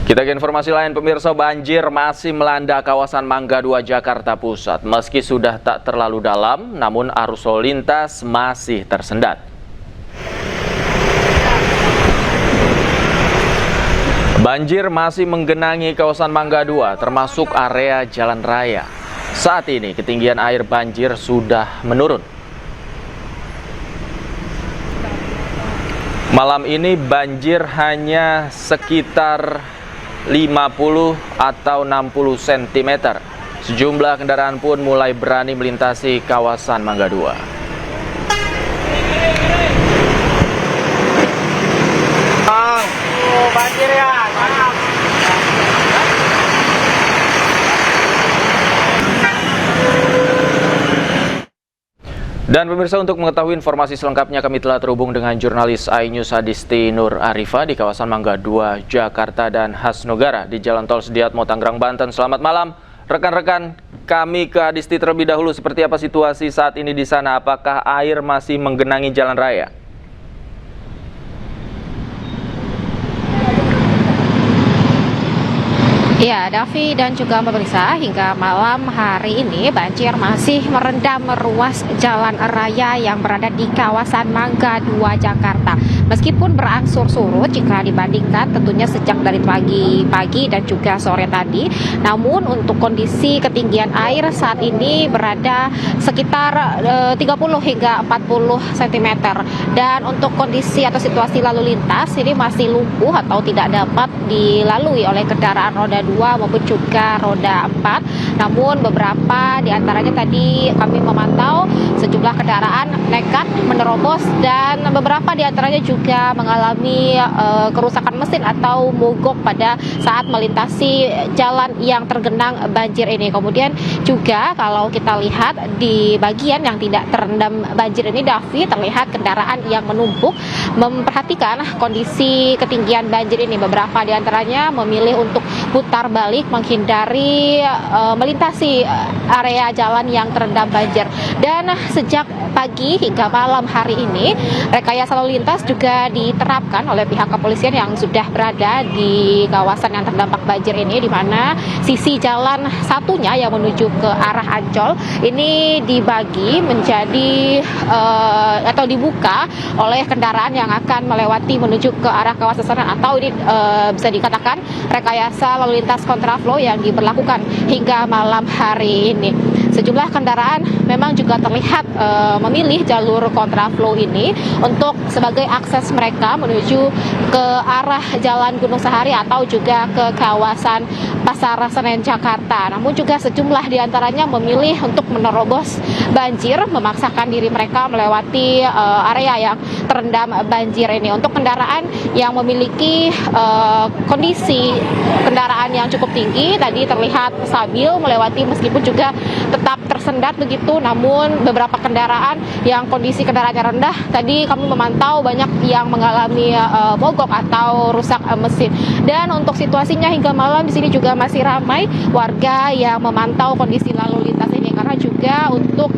Kita ke informasi lain, pemirsa. Banjir masih melanda kawasan Mangga 2 Jakarta Pusat. Meski sudah tak terlalu dalam, namun arus lalu lintas masih tersendat. Banjir masih menggenangi kawasan Mangga 2, termasuk area jalan raya. Saat ini ketinggian air banjir sudah menurun. Malam ini banjir hanya sekitar 50 atau 60 cm. Sejumlah kendaraan pun mulai berani melintasi kawasan Mangga 2. Banjir ya, maaf. Dan pemirsa, untuk mengetahui informasi selengkapnya kami telah terhubung dengan jurnalis iNews Adisti Nur Arifah di kawasan Mangga 2 Jakarta dan Hasnugara di Jalan Tol Sediatmo Tangerang Banten. Selamat malam rekan-rekan, kami ke Adisti terlebih dahulu. Seperti apa situasi saat ini di sana? Apakah air masih menggenangi jalan raya? Ya, Davi dan juga pemirsa, hingga malam hari ini banjir masih merendam ruas jalan raya yang berada di kawasan Mangga 2 Jakarta. Meskipun berangsur surut jika dibandingkan tentunya sejak dari pagi dan juga sore tadi, namun untuk kondisi ketinggian air saat ini berada sekitar 30 hingga 40 cm. Dan untuk kondisi atau situasi lalu lintas ini masih lumpuh atau tidak dapat dilalui oleh kendaraan roda 2 maupun juga roda 4. Namun beberapa diantaranya tadi kami memantau sejumlah kendaraan nekat menerobos dan beberapa diantaranya juga mengalami kerusakan mesin atau mogok pada saat melintasi jalan yang tergenang banjir ini. Kemudian juga kalau kita lihat di bagian yang tidak terendam banjir ini, Davi, terlihat kendaraan yang menumpuk memperhatikan kondisi ketinggian banjir ini. Beberapa diantaranya memilih untuk putar balik menghindari melintasi area jalan yang terendam banjir. Dan sejak pagi hingga malam hari ini rekayasa lalu lintas juga diterapkan oleh pihak kepolisian yang sudah berada di kawasan yang terdampak banjir ini, di mana sisi jalan satunya yang menuju ke arah Ancol ini dibagi menjadi atau dibuka oleh kendaraan yang akan melewati menuju ke arah kawasan sana, atau ini bisa dikatakan rekayasa lalu lintas kontraflow yang diberlakukan hingga malam hari ini. Sejumlah kendaraan memang juga terlihat memilih jalur kontraflow ini untuk sebagai akses mereka menuju ke arah Jalan Gunung Sahari atau juga ke kawasan Pasar Senen Jakarta. Namun juga sejumlah diantaranya memilih untuk menerobos banjir, memaksakan diri mereka melewati area yang terendam banjir ini. Untuk kendaraan yang memiliki kondisi kendaraan yang cukup tinggi tadi terlihat stabil melewati meskipun juga tetap tersendat begitu. Namun beberapa kendaraan yang kondisi kendaraannya rendah tadi kami memantau banyak yang mengalami mogok atau rusak mesin. Dan untuk situasinya hingga malam di sini juga masih ramai warga yang memantau kondisi lalu lintas ini, karena juga untuk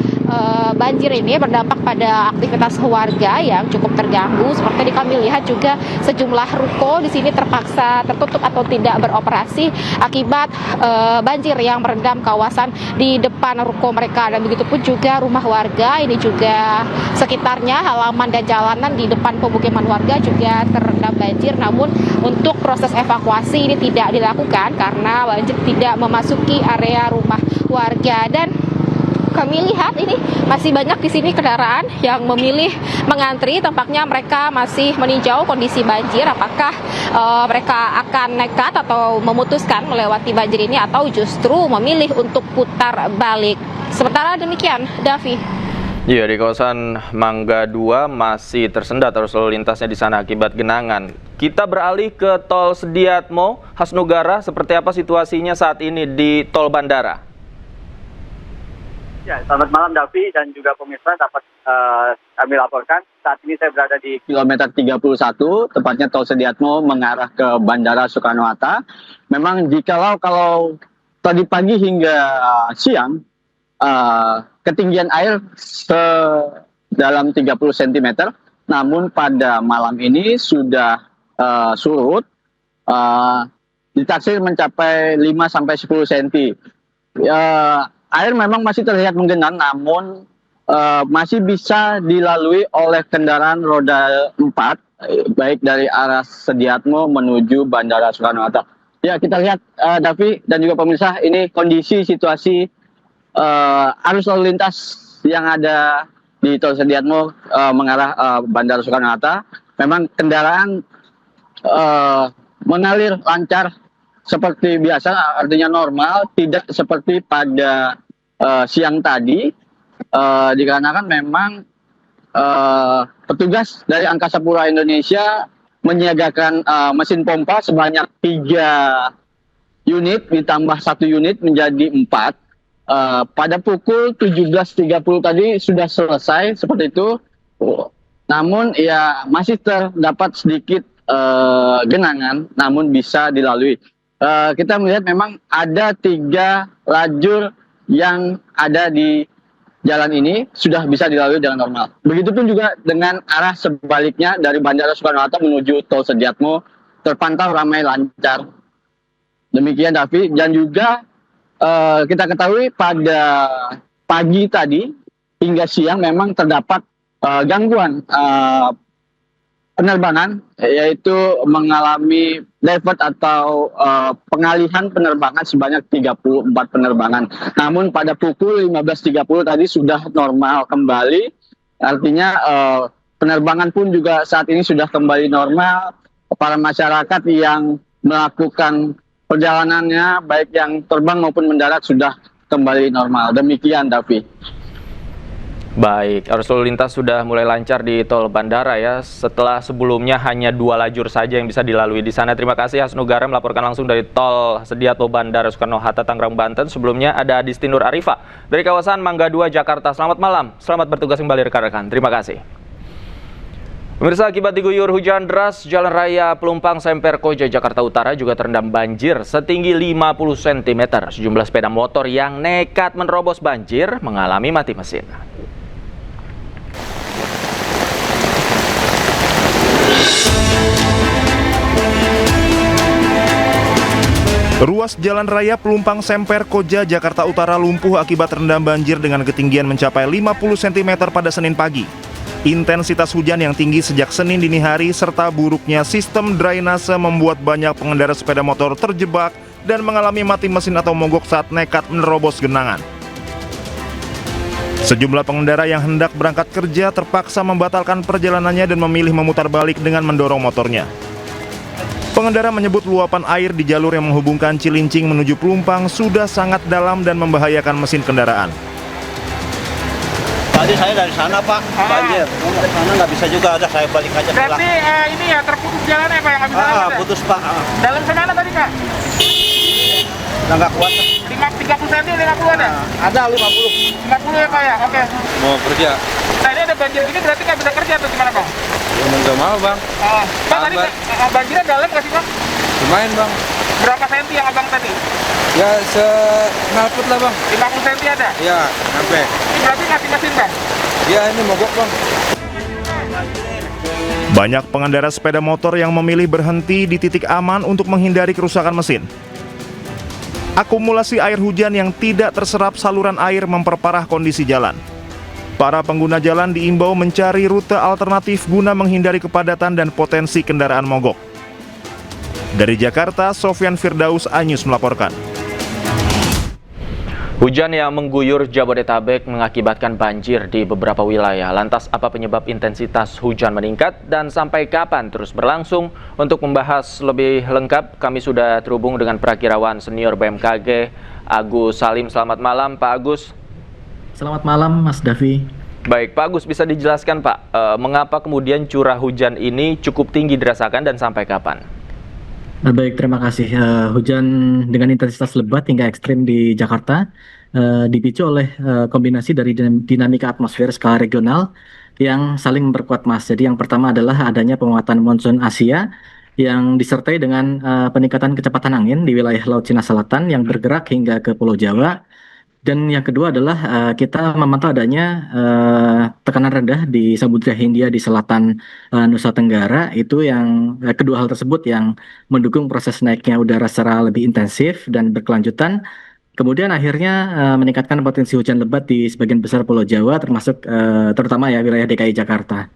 banjir ini berdampak pada aktivitas warga yang cukup terganggu. Seperti kami lihat juga sejumlah ruko di sini terpaksa tertutup atau tidak beroperasi akibat banjir yang merendam kawasan di depan ruko mereka. Dan begitu pun juga rumah warga ini juga sekitarnya, halaman dan jalanan di depan pemukiman warga juga terendam banjir. Namun untuk proses evakuasi ini tidak dilakukan karena banjir tidak memasuki area rumah warga. Dan kami lihat ini masih banyak di sini kendaraan yang memilih mengantri. Tampaknya mereka masih meninjau kondisi banjir, apakah mereka akan nekat atau memutuskan melewati banjir ini atau justru memilih untuk putar balik. Sementara demikian, Davi. Iya, di kawasan Mangga 2 masih tersendat arus lalu lintasnya di sana akibat genangan. Kita beralih ke Tol Sediatmo, Hasnugara. Seperti apa situasinya saat ini di Tol Bandara? Ya, selamat malam Davi dan juga pemirsa, dapat kami laporkan saat ini saya berada di kilometer 31, tepatnya Tol Sediatmo mengarah ke Bandara Soekarno-Hatta. Memang kalau tadi pagi hingga siang ketinggian air dalam 30 cm, namun pada malam ini sudah surut. ditaksir mencapai 5 sampai 10 cm. Air memang masih terlihat menggenang, namun masih bisa dilalui oleh kendaraan roda 4, baik dari arah Sediatmo menuju Bandara Soekarno-Hatta. Ya, kita lihat Davi dan juga pemirsa, ini kondisi situasi arus lalu lintas yang ada di Tol Sediatmo mengarah Bandara Soekarno-Hatta. Memang kendaraan mengalir lancar seperti biasa, artinya normal, tidak seperti pada siang tadi, dikarenakan memang petugas dari Angkasa Pura Indonesia menyiagakan mesin pompa sebanyak 3 unit ditambah 1 unit menjadi 4. Pada pukul 17.30 tadi sudah selesai seperti itu, namun ya masih terdapat sedikit genangan, namun bisa dilalui. Kita melihat memang ada 3 lajur yang ada di jalan ini sudah bisa dilalui dengan normal. Begitupun juga dengan arah sebaliknya dari Bandara Soekarno-Hatta menuju Tol Sediatmo terpantau ramai lancar. Demikian Davi, dan juga kita ketahui pada pagi tadi hingga siang memang terdapat gangguan penerbangan, yaitu mengalami divert atau pengalihan penerbangan sebanyak 34 penerbangan. Namun pada pukul 15.30 tadi sudah normal kembali, artinya penerbangan pun juga saat ini sudah kembali normal. Para masyarakat yang melakukan perjalanannya, baik yang terbang maupun mendarat, sudah kembali normal. Demikian, Davi. Baik, arus lalu lintas sudah mulai lancar di tol bandara ya, setelah sebelumnya hanya 2 lajur saja yang bisa dilalui di sana. Terima kasih Hasnugara melaporkan langsung dari tol Sediatmo Bandara Soekarno-Hatta, Tangerang, Banten. Sebelumnya ada Adisti Nur Arifa dari kawasan Mangga 2, Jakarta. Selamat malam, selamat bertugas kembali rekan-rekan. Terima kasih. Pemirsa, akibat diguyur hujan deras, Jalan Raya Pelumpang Semper Koja, Jakarta Utara juga terendam banjir setinggi 50 cm. Sejumlah sepeda motor yang nekat menerobos banjir mengalami mati mesin. Ruas Jalan Raya Pelumpang Semper Koja, Jakarta Utara lumpuh akibat terendam banjir dengan ketinggian mencapai 50 cm pada Senin pagi. Intensitas hujan yang tinggi sejak Senin dini hari serta buruknya sistem drainase membuat banyak pengendara sepeda motor terjebak dan mengalami mati mesin atau mogok saat nekat menerobos genangan. Sejumlah pengendara yang hendak berangkat kerja terpaksa membatalkan perjalanannya dan memilih memutar balik dengan mendorong motornya. Pengendara menyebut luapan air di jalur yang menghubungkan Cilincing menuju Pelumpang sudah sangat dalam dan membahayakan mesin kendaraan. Tadi saya dari sana Pak, banjir. Dari sana nggak bisa juga, ada saya balik aja pulang. Berarti ini ya terputus jalannya Pak, yang nggak bisa lewat ya? Putus Pak. Dalam semana tadi Kak? Udah nggak kuat. 30 cm, 50 ada? Ada 50. 50 ya Pak ya, oke. Mau kerja? Nah ini ada banjir gini berarti nggak bisa kerja atau gimana Bang? Ya mau nggak mau bang. Bang tadi banjirnya dalam nggak sih Bang? Lumayan bang. Berapa senti yang abang tadi? Ya se-knalpot lah bang. 50 cm ada? Ya sampai. Ini berarti mati mesin Bang? Ya ini mogok bang. Banyak pengendara sepeda motor yang memilih berhenti di titik aman untuk menghindari kerusakan mesin. Akumulasi air hujan yang tidak terserap saluran air memperparah kondisi jalan. Para pengguna jalan diimbau mencari rute alternatif guna menghindari kepadatan dan potensi kendaraan mogok. Dari Jakarta, Sofyan Firdaus, iNews melaporkan. Hujan yang mengguyur Jabodetabek mengakibatkan banjir di beberapa wilayah. Lantas apa penyebab intensitas hujan meningkat dan sampai kapan terus berlangsung? Untuk membahas lebih lengkap, kami sudah terhubung dengan Prakirawan Senior BMKG, Agus Salim. Selamat malam Pak Agus. Selamat malam Mas Davi. Baik Pak Agus, bisa dijelaskan Pak, mengapa kemudian curah hujan ini cukup tinggi dirasakan dan sampai kapan? Baik, terima kasih. Hujan dengan intensitas lebat hingga ekstrim di Jakarta dipicu oleh kombinasi dari dinamika atmosfer skala regional yang saling memperkuat Mas. Jadi yang pertama adalah adanya penguatan monsun Asia yang disertai dengan peningkatan kecepatan angin di wilayah Laut Cina Selatan yang bergerak hingga ke Pulau Jawa. Dan yang kedua adalah kita memantau adanya tekanan rendah di Samudra Hindia di selatan Nusa Tenggara, itu yang kedua hal tersebut yang mendukung proses naiknya udara secara lebih intensif dan berkelanjutan. Kemudian akhirnya meningkatkan potensi hujan lebat di sebagian besar Pulau Jawa, termasuk terutama ya wilayah DKI Jakarta.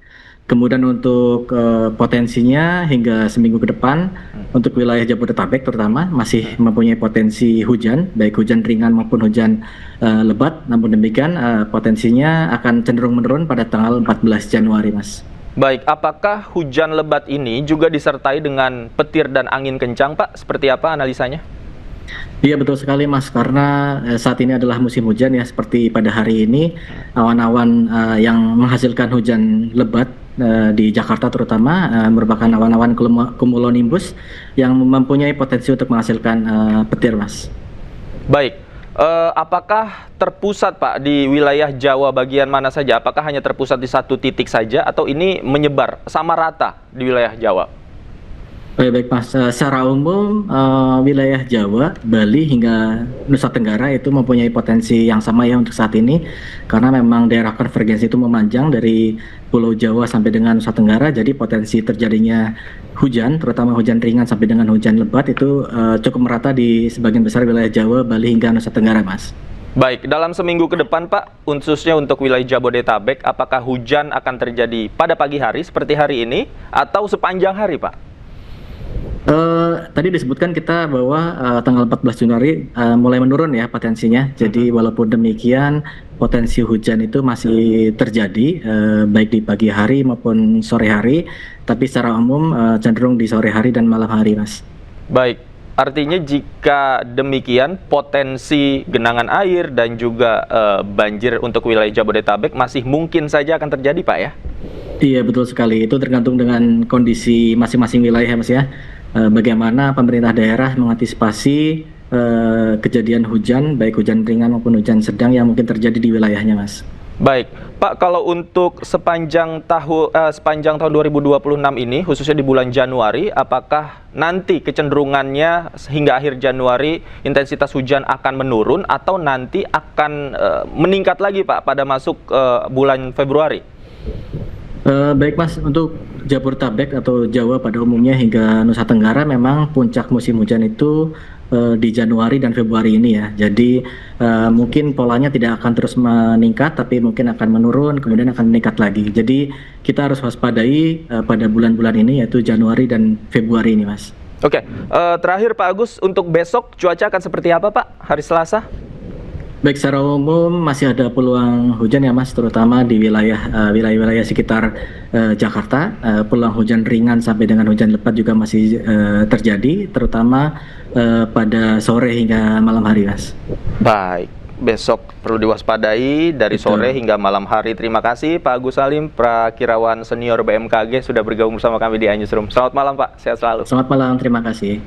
Kemudian untuk potensinya hingga seminggu ke depan untuk wilayah Jabodetabek terutama masih mempunyai potensi hujan, baik hujan ringan maupun hujan lebat. Namun demikian potensinya akan cenderung menurun pada tanggal 14 Januari, Mas. Baik, apakah hujan lebat ini juga disertai dengan petir dan angin kencang, Pak? Seperti apa analisanya? Iya betul sekali Mas, karena saat ini adalah musim hujan ya, seperti pada hari ini awan-awan yang menghasilkan hujan lebat di Jakarta terutama merupakan awan-awan cumulonimbus yang mempunyai potensi untuk menghasilkan petir, Mas. Baik, apakah terpusat Pak di wilayah Jawa bagian mana saja? Apakah hanya terpusat di satu titik saja atau ini menyebar sama rata di wilayah Jawa? Baik Mas, secara umum wilayah Jawa, Bali hingga Nusa Tenggara itu mempunyai potensi yang sama ya untuk saat ini, karena memang daerah konvergensi itu memanjang dari Pulau Jawa sampai dengan Nusa Tenggara, jadi potensi terjadinya hujan, terutama hujan ringan sampai dengan hujan lebat itu cukup merata di sebagian besar wilayah Jawa, Bali hingga Nusa Tenggara, Mas. Baik, dalam seminggu ke depan Pak, khususnya untuk wilayah Jabodetabek, apakah hujan akan terjadi pada pagi hari seperti hari ini atau sepanjang hari Pak? Tadi disebutkan kita bahwa tanggal 14 Januari mulai menurun ya potensinya. Jadi walaupun demikian potensi hujan itu masih terjadi baik di pagi hari maupun sore hari, tapi secara umum cenderung di sore hari dan malam hari, Mas. Baik, artinya jika demikian potensi genangan air dan juga banjir untuk wilayah Jabodetabek masih mungkin saja akan terjadi Pak ya? Iya betul sekali, itu tergantung dengan kondisi masing-masing wilayah Mas ya. Bagaimana pemerintah daerah mengantisipasi kejadian hujan, baik hujan ringan maupun hujan sedang yang mungkin terjadi di wilayahnya, Mas. Baik, Pak, kalau untuk sepanjang tahun 2026 ini, khususnya di bulan Januari, apakah nanti kecenderungannya hingga akhir Januari intensitas hujan akan menurun atau nanti akan meningkat lagi, Pak, pada masuk bulan Februari? Baik Mas, untuk Jabodetabek atau Jawa pada umumnya hingga Nusa Tenggara memang puncak musim hujan itu di Januari dan Februari ini ya. Jadi mungkin polanya tidak akan terus meningkat, tapi mungkin akan menurun, kemudian akan meningkat lagi. Jadi kita harus waspadai pada bulan-bulan ini, yaitu Januari dan Februari ini, Mas. Oke, terakhir Pak Agus, untuk besok cuaca akan seperti apa Pak, hari Selasa? Baik, secara umum masih ada peluang hujan ya Mas, terutama di wilayah-wilayah sekitar Jakarta. Peluang hujan ringan sampai dengan hujan lebat juga masih terjadi, terutama pada sore hingga malam hari, Mas. Baik, besok perlu diwaspadai dari sore hingga malam hari. Terima kasih Pak Agus Salim, Prakirawan Senior BMKG sudah bergabung bersama kami di iNewsroom. Selamat malam Pak, sehat selalu. Selamat malam, terima kasih.